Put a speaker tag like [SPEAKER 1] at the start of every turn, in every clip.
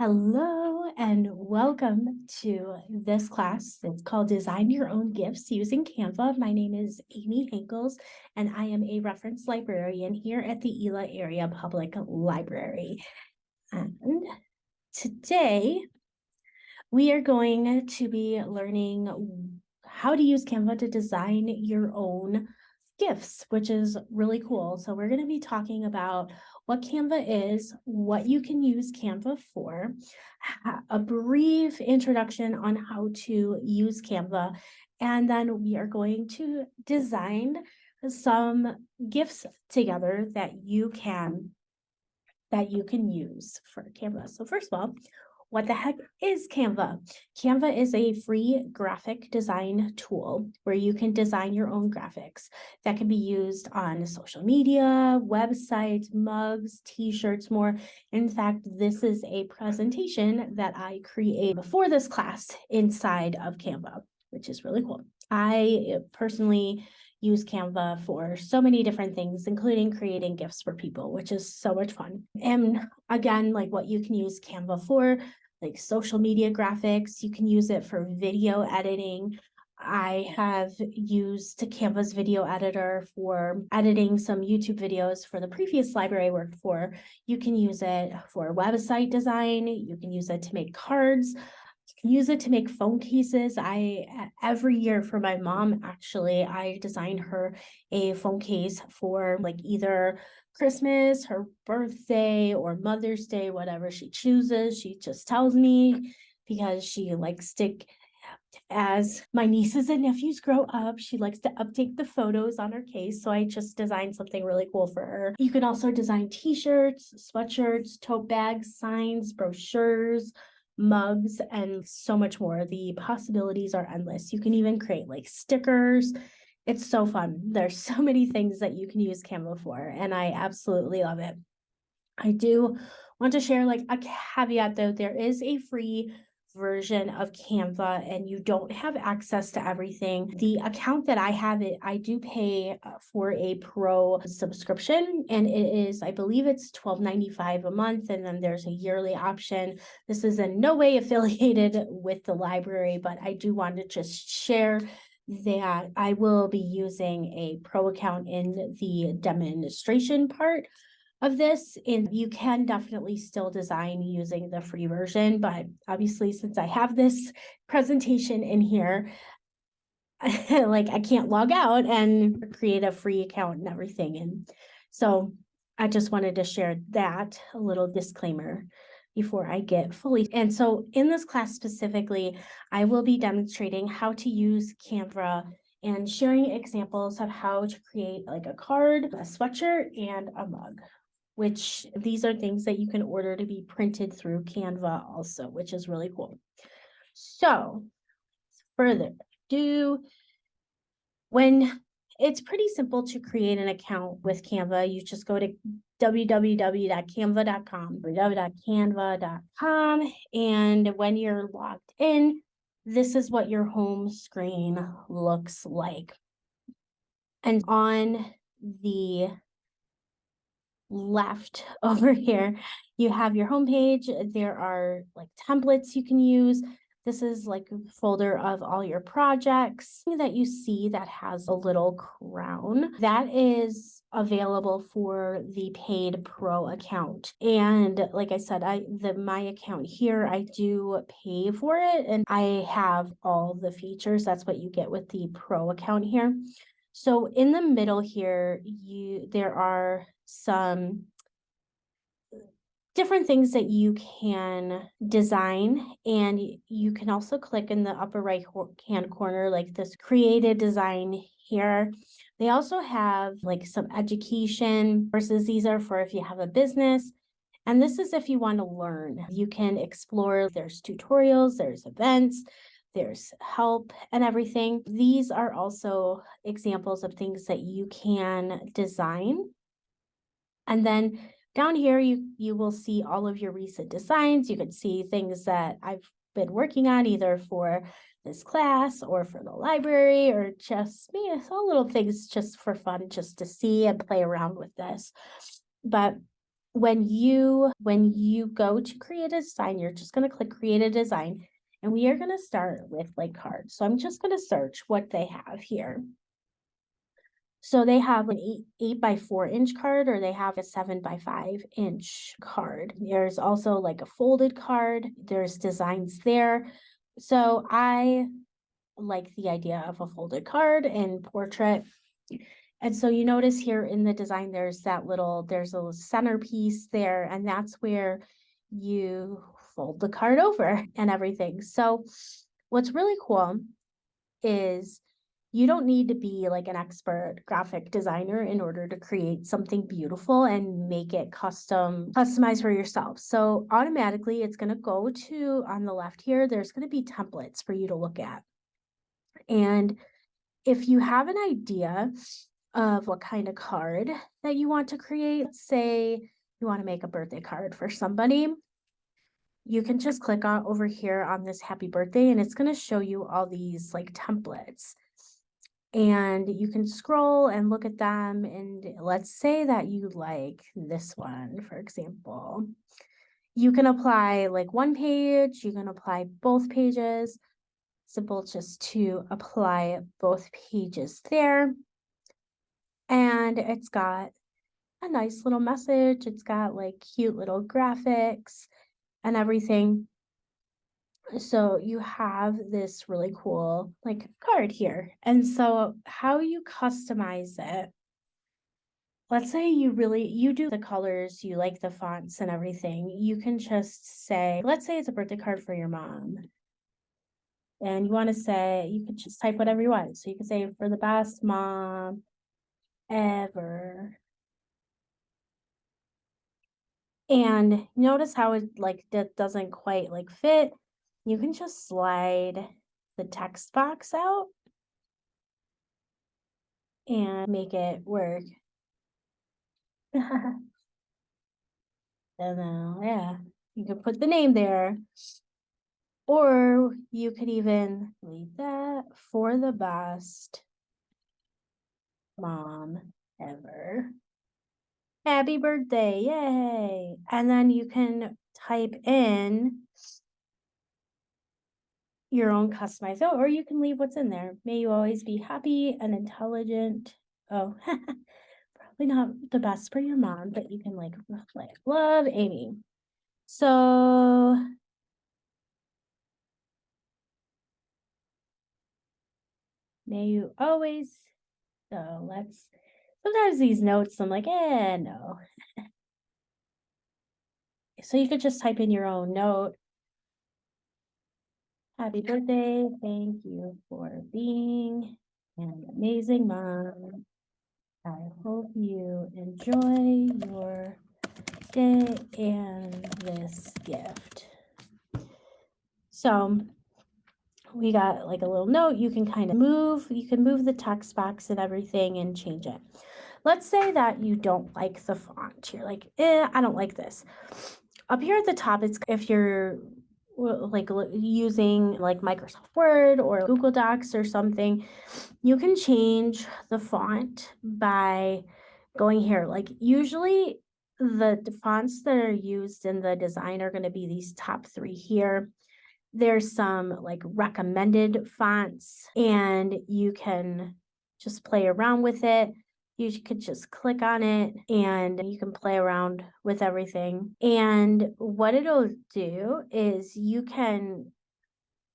[SPEAKER 1] Hello and welcome to this class. It's called Design Your Own Gifts Using Canva. My name is Amy Hankels, and I am a reference librarian here at the Ela Area Public Library. And today we are going to be learning how to use Canva to design your own gifts, which is really cool. So we're going to be talking about what Canva is, what you can use Canva for, a brief introduction on how to use Canva, and then we are going to design some gifts together that you can use for Canva. So first of all, what the heck is Canva? Canva is a free graphic design tool where you can design your own graphics that can be used on social media, websites, mugs, t-shirts, more. In fact, this is a presentation that I created for this class inside of Canva, which is really cool. I personally use Canva for so many different things, including creating gifts for people, which is so much fun. And again, like what you can use Canva for, like social media graphics, you can use it for video editing. I have used Canva's video editor for editing some YouTube videos for the previous library I worked for. You can use it for website design. You can use it to make cards. Use it to make phone cases. Every year for my mom, actually, I designed her a phone case for like either Christmas, her birthday, or Mother's Day, whatever she chooses. She just tells me because she likes to, as my nieces and nephews grow up, she likes to update the photos on her case. So I just designed something really cool for her. You can also design t-shirts, sweatshirts, tote bags, signs, brochures, mugs, and so much more. The possibilities are endless. You can even create like stickers. It's so fun. There's so many things that you can use Canva for, and I absolutely love it. I do want to share like a caveat though. There is a free version of Canva and you don't have access to everything. The account that I have, I do pay for a pro subscription, and it is, I believe it's $12.95 a month, and then there's a yearly option. This is in no way affiliated with the library, but I do want to just share that I will be using a pro account in the demonstration part of this, and you can definitely still design using the free version, but obviously since I have this presentation in here, like I can't log out and create a free account and everything. And so I just wanted to share that, a little disclaimer before I get fully. And so in this class specifically, I will be demonstrating how to use Canva and sharing examples of how to create like a card, a sweatshirt, and a mug, which these are things that you can order to be printed through Canva also, which is really cool. So further ado, it's pretty simple to create an account with Canva. You just go to www.canva.com or www.canva.com, and when you're logged in, this is what your home screen looks like. And on the left over here, you have your homepage. There are like templates you can use. This is like a folder of all your projects that you see that has a little crown. That is available for the paid pro account. And like I said, my account here, I do pay for it and I have all the features. That's what you get with the pro account here. So in the middle here, there are some different things that you can design, and you can also click in the upper right hand corner like this created design here. They also have like some education courses. These are for if you have a business, and this is if you want to learn. You can explore. There's tutorials, there's events, there's help and everything. These are also examples of things that you can design. And then down here, you will see all of your recent designs. You can see things that I've been working on either for this class or for the library, or just me, all little things just for fun, just to see and play around with this. But when you go to create a design, you're just going to click create a design, and we are going to start with like cards. So I'm just going to search what they have here. So they have an 8 by 4 inch card, or they have a 7 by 5 inch card. There's also like a folded card. There's designs there. So I like the idea of a folded card and portrait. And so you notice here in the design, there's a little centerpiece there, and that's where you fold the card over and everything. So what's really cool is you don't need to be like an expert graphic designer in order to create something beautiful and make it customized for yourself. So automatically it's going to go to, on the left here, there's going to be templates for you to look at. And if you have an idea of what kind of card that you want to create, let's say you want to make a birthday card for somebody, you can just click on over here on this happy birthday, and it's going to show you all these like templates. And you can scroll and look at them. And let's say that you like this one, for example. You can apply like one page, you can apply both pages. Simple just to apply both pages there. And it's got a nice little message. It's got like cute little graphics and everything. So you have this really cool like card here. And so how you customize it, let's say you do the colors, you like the fonts and everything, you can just say, let's say it's a birthday card for your mom. And you want to say, you could just type whatever you want. So you can say, for the best mom ever. And notice how it like that doesn't quite like fit. You can just slide the text box out and make it work. And then, yeah, you could put the name there. Or you could even leave that, for the best mom ever. Happy birthday, yay. And then you can type in your own customized note, or you can leave what's in there. May you always be happy and intelligent. Oh, probably not the best for your mom, but you can like love Amy. So may you always, so let's, sometimes these notes, I'm like, no. So you could just type in your own note. Happy birthday. Thank you for being an amazing mom. I hope you enjoy your day and this gift. So we got like a little note. You can kind of move the text box and everything and change it. Let's say that you don't like the font. You're like, I don't like this. Up here at the top, it's if you're like using like Microsoft Word or Google Docs or something, you can change the font by going here. Like usually the fonts that are used in the design are going to be these top 3 here. There's some like recommended fonts, and you can just play around with it. You could just click on it and you can play around with everything. And what it'll do is you can,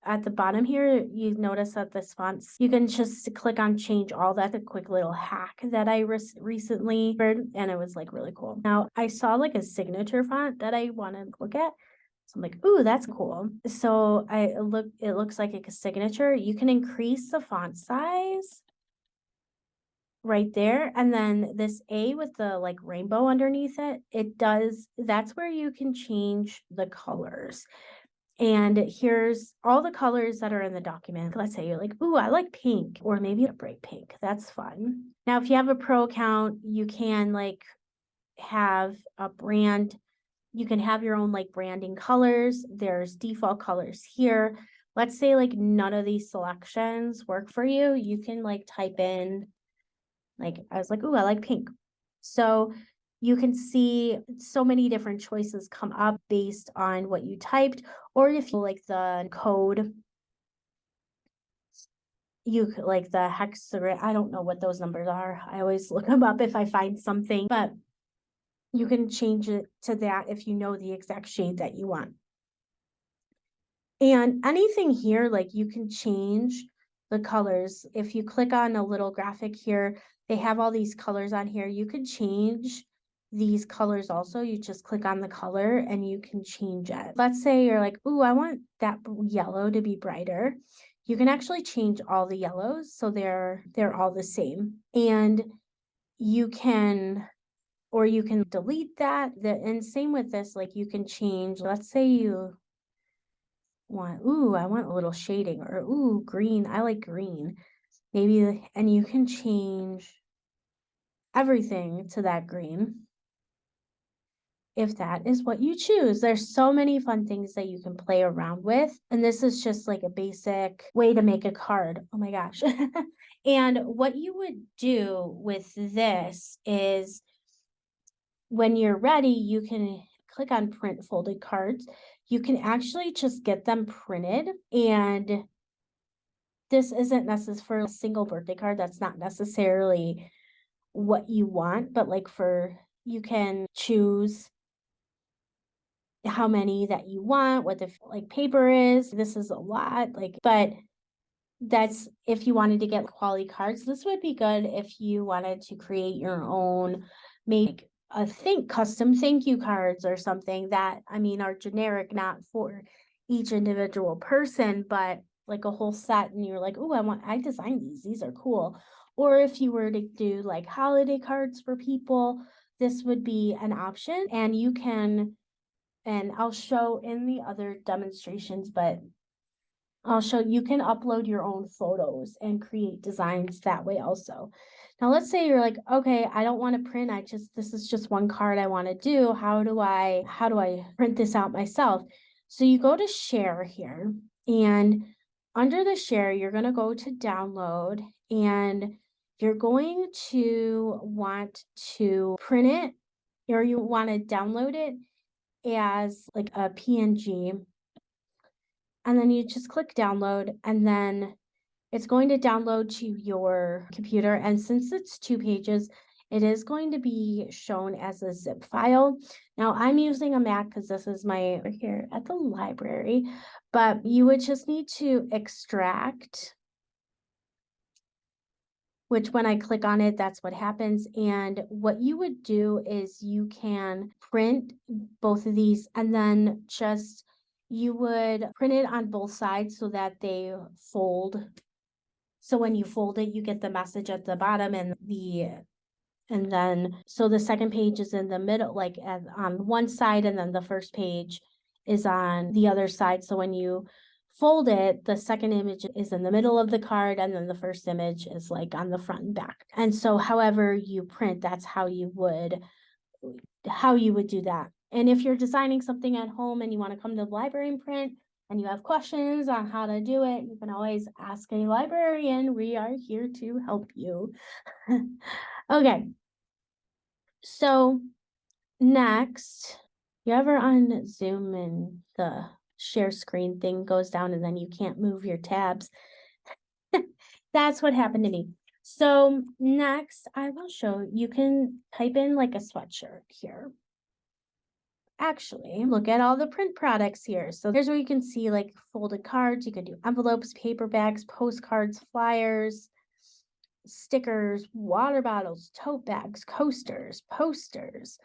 [SPEAKER 1] at the bottom here, you notice that this fonts, you can just click on change all. That's a quick little hack that I recently heard, and it was like really cool. Now I saw like a signature font that I want to look at. So I'm like, ooh, that's cool. So it looks like a signature. You can increase the font size right there. And then this A with the like rainbow underneath it, that's where you can change the colors. And here's all the colors that are in the document. Let's say you're like, ooh, I like pink, or maybe a bright pink. That's fun. Now, if you have a pro account, you can like have a brand. You can have your own like branding colors. There's default colors here. Let's say like none of these selections work for you. You can like type in, like, I was like, ooh, I like pink. So you can see so many different choices come up based on what you typed, or if you like the code, you could like the hexagram. I don't know what those numbers are. I always look them up if I find something, but you can change it to that if you know the exact shade that you want. And anything here, like you can change the colors. If you click on a little graphic here, they have all these colors on here. You could change these colors also. You just click on the color and you can change it. Let's say you're like, ooh, I want that yellow to be brighter. You can actually change all the yellows so they're all the same. And you can, or you can delete that. And same with this, like you can change, let's say you want, ooh, I want a little shading, or ooh, green, I like green. Maybe, and you can change everything to that green if that is what you choose. There's so many fun things that you can play around with. And this is just like a basic way to make a card. Oh my gosh. And what you would do with this is when you're ready, you can click on print folded cards. You can actually just get them printed, and this isn't necessary for a single birthday card. That's not necessarily what you want, but like you can choose how many that you want, what the like paper is. This is a lot, like, but that's if you wanted to get quality cards. This would be good if you wanted to create your own, make custom thank you cards or something that, I mean, are generic, not for each individual person, but like a whole set, and you're like, oh, I designed these are cool. Or if you were to do like holiday cards for people, this would be an option. And you can, and I'll show in the other demonstrations, but I'll show you can upload your own photos and create designs that way also. Now, let's say you're like, okay, I don't want to print. This is just one card I want to do. How do I print this out myself? So you go to share here, and under the share, you're going to go to download, and you're going to want to print it, or you want to download it as like a PNG. And then you just click download, and then it's going to download to your computer. And since it's 2 pages, it is going to be shown as a zip file. Now I'm using a Mac because this is my here at the library, but you would just need to extract, which when I click on it, that's what happens. And what you would do is you can print both of these, and then just you would print it on both sides so that they fold. So when you fold it, you get the message at the bottom, and then so the second page is in the middle, like on one side, and then the first page is on the other side. So when you fold it, the second image is in the middle of the card, and then the first image is like on the front and back. And so however you print, that's how you would do that. And if you're designing something at home and you want to come to the library and print, and you have questions on how to do it, you can always ask a librarian. We are here to help you. Okay. So next, you ever on Zoom and the share screen thing goes down and then you can't move your tabs? That's what happened to me. So next, I will show you can type in like a sweatshirt here. Actually, look at all the print products here. So here's where you can see like folded cards. You can do envelopes, paper bags, postcards, flyers, stickers, water bottles, tote bags, coasters, posters,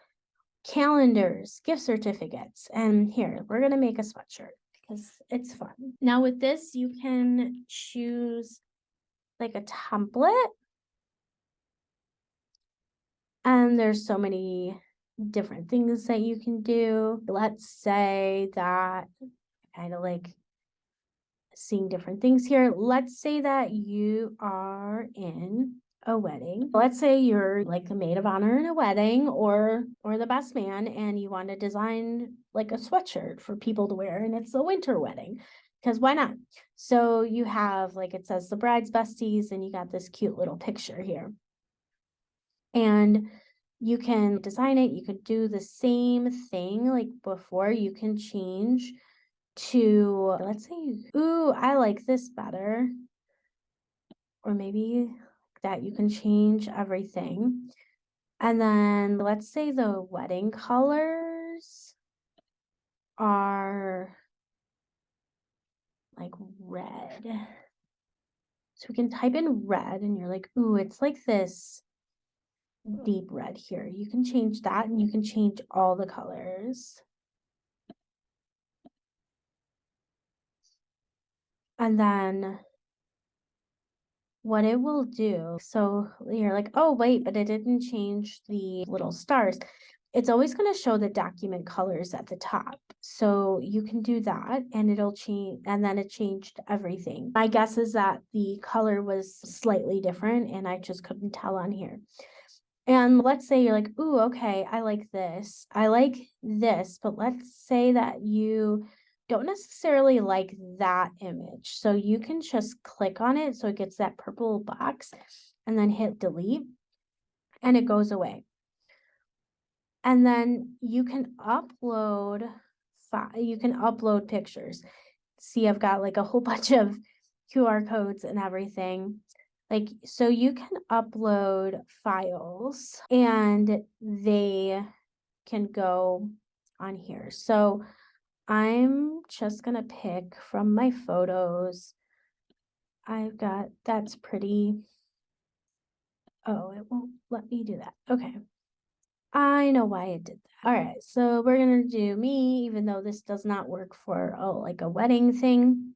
[SPEAKER 1] calendars, gift certificates. And here, we're going to make a sweatshirt because it's fun. Now with this, you can choose like a template. And there's so many different things that you can do. Let's say that kind of like seeing different things here. Let's say that you are in a wedding. Let's say you're like the maid of honor in a wedding, or the best man, and you want to design like a sweatshirt for people to wear, and it's a winter wedding, because why not? So you have, like, it says the bride's besties, and you got this cute little picture here. And you can design it. You could do the same thing like before. You can change to, let's say, ooh, I like this better. Or maybe that you can change everything. And then let's say the wedding colors are like red. So we can type in red and you're like, ooh, it's like this deep red here. You can change that and you can change all the colors. And then what it will do, so you're like, oh, wait, but it didn't change the little stars. It's always going to show the document colors at the top. So you can do that and it'll change. And then it changed everything. My guess is that the color was slightly different and I just couldn't tell on here. And let's say you're like, ooh, okay, I like this. I like this, but let's say that you don't necessarily like that image. So you can just click on it so it gets that purple box and then hit delete and it goes away. And then you can upload pictures. See, I've got like a whole bunch of QR codes and everything. Like, so you can upload files and they can go on here. So I'm just gonna pick from my photos. I've got, that's pretty. Oh, it won't let me do that. Okay. I know why it did that. All right, so we're gonna do me, even though this does not work for like a wedding thing.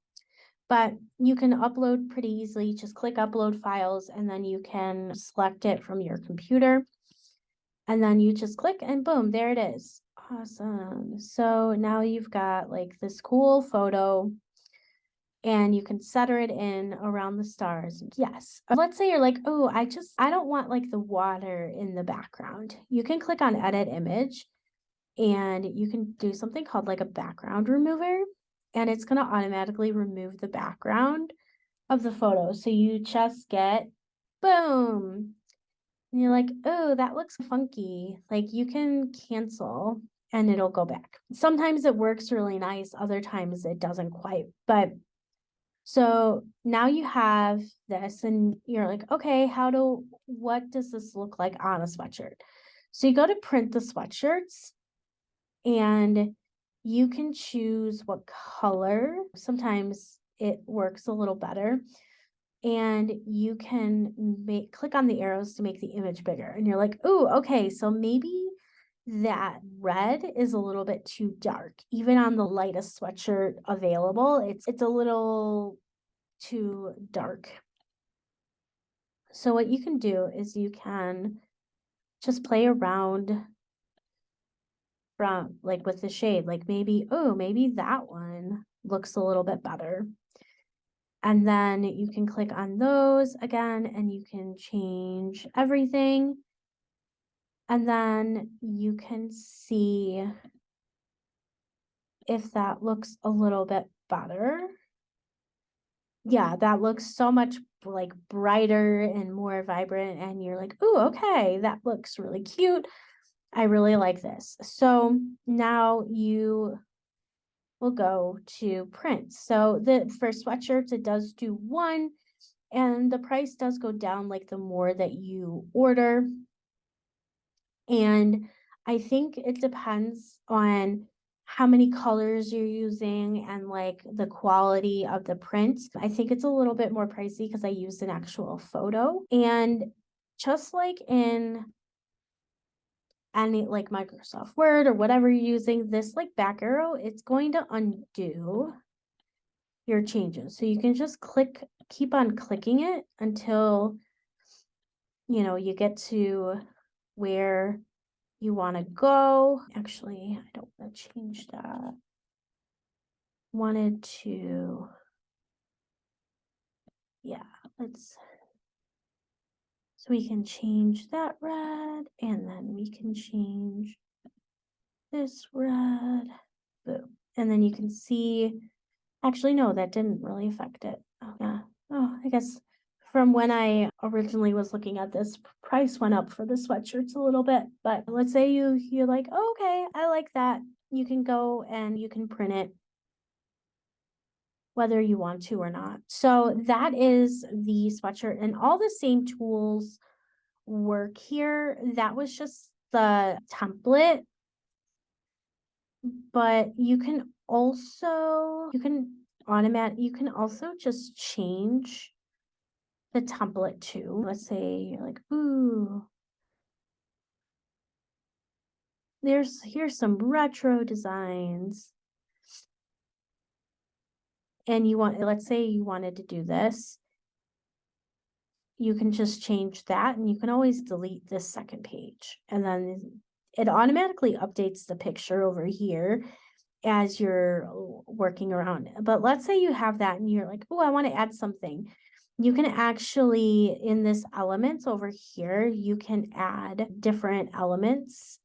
[SPEAKER 1] But you can upload pretty easily. Just click upload files and then you can select it from your computer. And then you just click and boom, there it is. Awesome. So now you've got like this cool photo and you can center it in around the stars. Yes. Let's say you're like, oh, I don't want like the water in the background. You can click on edit image and you can do something called like a background remover. And it's going to automatically remove the background of the photo. So you just get boom. And you're like, oh, that looks funky. Like you can cancel and it'll go back. Sometimes it works really nice. Other times it doesn't quite. But so now you have this and you're like, okay, what does this look like on a sweatshirt? So you go to print the sweatshirts and you can choose what color. Sometimes it works a little better. And you can click on the arrows to make the image bigger. And you're like, oh, okay, so maybe that red is a little bit too dark. Even on the lightest sweatshirt available, it's a little too dark. So what you can do is you can just play around from like with the shade, like maybe, oh, maybe that one looks a little bit better. And then you can click on those again and you can change everything. And then you can see if that looks a little bit better. Yeah, that looks so much like brighter and more vibrant. And you're like, oh, okay, that looks really cute. I really like this. So now you will go to print. So for sweatshirts, it does do one. And the price does go down like the more that you order. And I think it depends on how many colors you're using and like the quality of the print. I think it's a little bit more pricey because I used an actual photo. And just like in any like Microsoft Word or whatever you're using, this like back arrow, it's going to undo your changes. So you can just keep on clicking it until, you get to where you want to go. Actually, I don't want to change that. Wanted to, yeah, so we can change that red and then we can change this red. Boom. And then you can see, actually, no, that didn't really affect it. Oh, yeah. Oh, I guess from when I originally was looking at this, price went up for the sweatshirts a little bit, but let's say you're like, oh, okay, I like that. You can go and you can print it whether you want to or not. So that is the sweatshirt, and all the same tools work here. That was just the template, but you can also just change the template too. Let's say you're like, ooh, here's some retro designs. And let's say you wanted to do this. You can just change that, and you can always delete this second page. And then it automatically updates the picture over here as you're working around. But let's say you have that and you're like, oh, I want to add something. You can actually, in this elements over here, you can add different elements,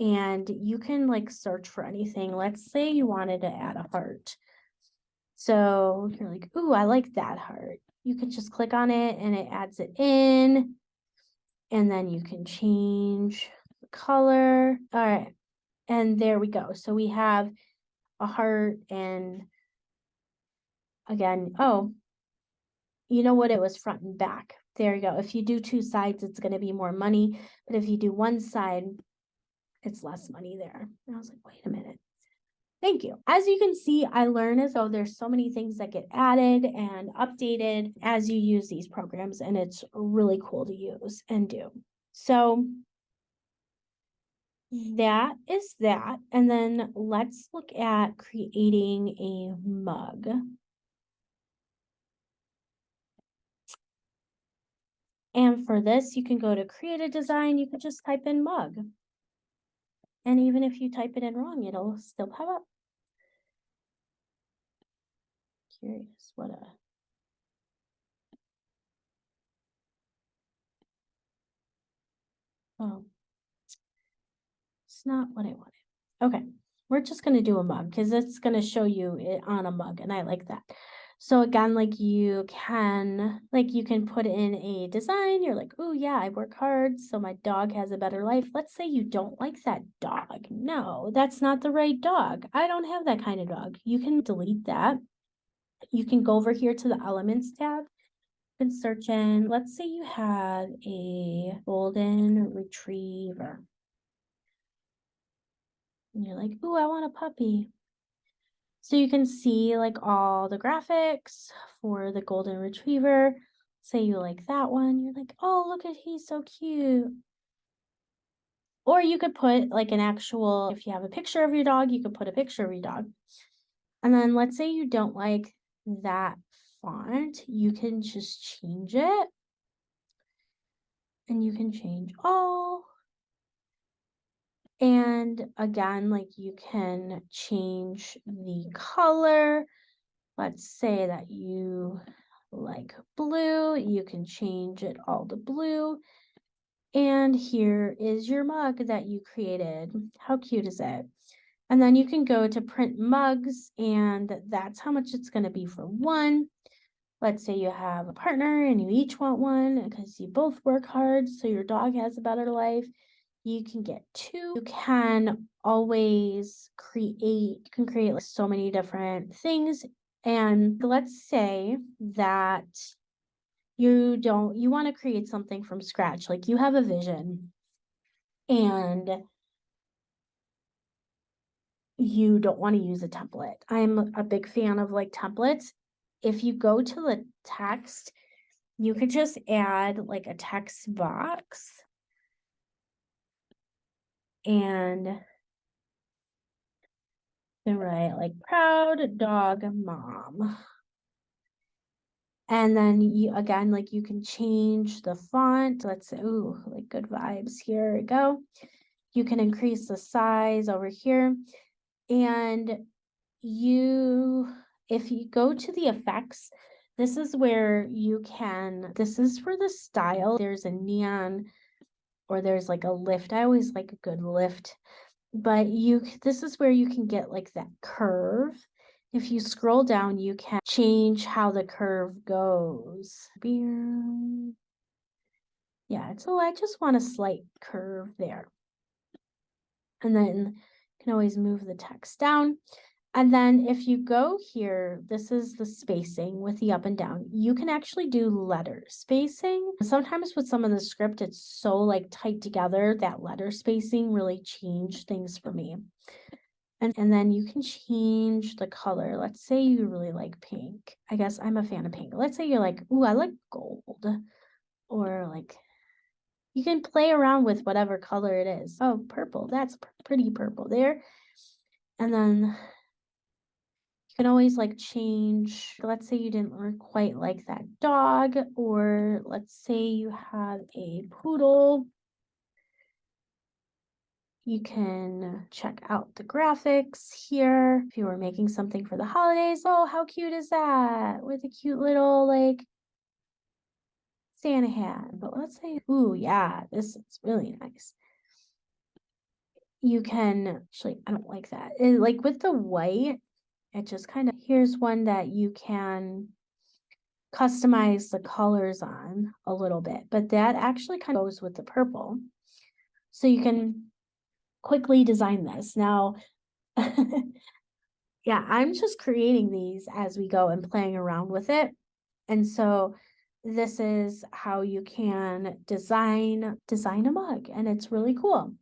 [SPEAKER 1] and you can like search for anything. Let's say you wanted to add a heart. So you're like, ooh, I like that heart. You can just click on it and it adds it in, and then you can change the color. All right. And there we go. So we have a heart, and again, oh, you know what? It was front and back. There you go. If you do two sides, it's going to be more money. But if you do one side, it's less money there. And I was like, wait a minute. Thank you. As you can see, I learn as though there's so many things that get added and updated as you use these programs, and it's really cool to use and do. So that is that. And then let's look at creating a mug. And for this, you can go to create a design. You could just type in mug. And even if you type it in wrong, it'll still pop up. Curious what oh, it's not what I wanted. Okay, we're just going to do a mug because it's going to show you it on a mug, and I like that. So again, like you can put in a design. You're like, oh yeah, I work hard so my dog has a better life. Let's say you don't like that dog. No, that's not the right dog. I don't have that kind of dog. You can delete that. You can go over here to the elements tab and search in. Let's say you have a golden retriever. And you're like, oh, I want a puppy. So you can see like all the graphics for the golden retriever. Say you like that one. You're like, oh, look at, he's so cute. Or you could put like an actual, if you have a picture of your dog, you could put a picture of your dog. And then let's say you don't like that font, you can just change it. And you can change all. And again, like you can change the color. Let's say that you like blue, you can change it all to blue. And here is your mug that you created. How cute is it? And then you can go to print mugs, and that's how much it's going to be for one. Let's say you have a partner and you each want one because you both work hard so your dog has a better life. You can get two. You can always create like so many different things. And let's say that you want to create something from scratch, like you have a vision and you don't want to use a template. I'm a big fan of like templates. If you go to the text, you could just add like a text box and then write like proud dog mom. And then you again, like you can change the font. Let's say, ooh, like good vibes. Here we go. You can increase the size over here. And if you go to the effects, this is where this is for the style. There's a neon or there's like a lift. I always like a good lift, but this is where you can get like that curve. If you scroll down, you can change how the curve goes. Yeah, so I just want a slight curve there. And then you can always move the text down. And then if you go here, this is the spacing with the up and down. You can actually do letter spacing. Sometimes with some of the script, it's so like tight together that letter spacing really changed things for me. And then you can change the color. Let's say you really like pink. I guess I'm a fan of pink. Let's say you're like, ooh, I like gold. Or like, you can play around with whatever color it is. Oh, purple. That's pretty purple there. And then you can always like change. Let's say you didn't quite like that dog, or let's say you have a poodle. You can check out the graphics here. If you were making something for the holidays, oh, how cute is that? With a cute little like Santa hat. But let's say, ooh, yeah, this is really nice. You can, actually, I don't like that. Like with the white, it just kind of, here's one that you can customize the colors on a little bit, but that actually kind of goes with the purple. So you can quickly design this. Now, yeah, I'm just creating these as we go and playing around with it. And so this is how you can design a mug, and it's really cool.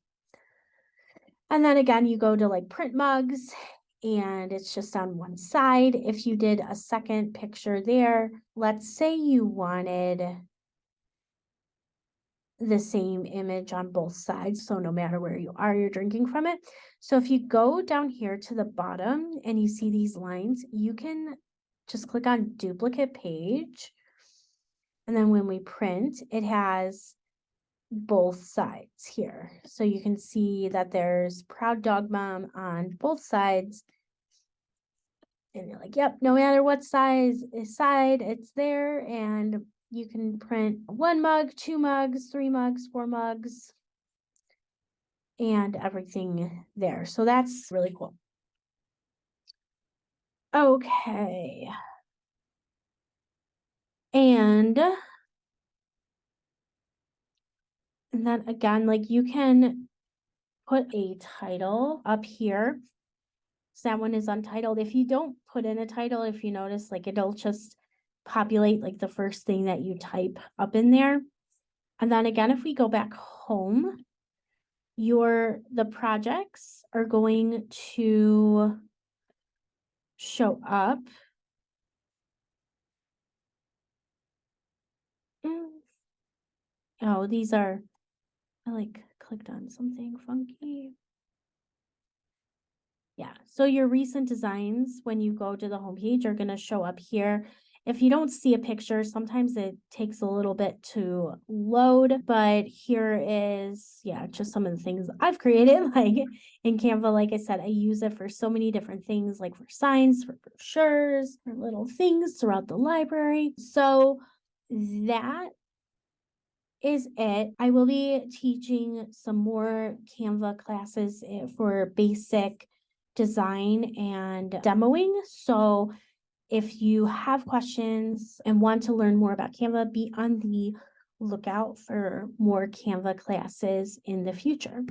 [SPEAKER 1] And then again, you go to like print mugs, and it's just on one side. If you did a second picture there, let's say you wanted the same image on both sides. So no matter where you are, you're drinking from it. So if you go down here to the bottom and you see these lines, you can just click on duplicate page. And then when we print, it has both sides here. So you can see that there's Proud Dog Mom on both sides. And you're like, yep, no matter what side, it's there. And you can print 1 mug, 2 mugs, 3 mugs, 4 mugs, and everything there. So that's really cool. Okay. And then again, like you can put a title up here. So that one is untitled. If you don't put in a title, if you notice, like it'll just populate like the first thing that you type up in there. And then again, if we go back home, the projects are going to show up. Oh, these are, I like clicked on something funky. Yeah, so your recent designs, when you go to the homepage, are going to show up here. If you don't see a picture, sometimes it takes a little bit to load, but here is, yeah, just some of the things I've created, like in Canva. Like I said, I use it for so many different things, like for signs, for brochures, for little things throughout the library. So that is it. I will be teaching some more Canva classes for basic design and demoing. So if you have questions and want to learn more about Canva, be on the lookout for more Canva classes in the future.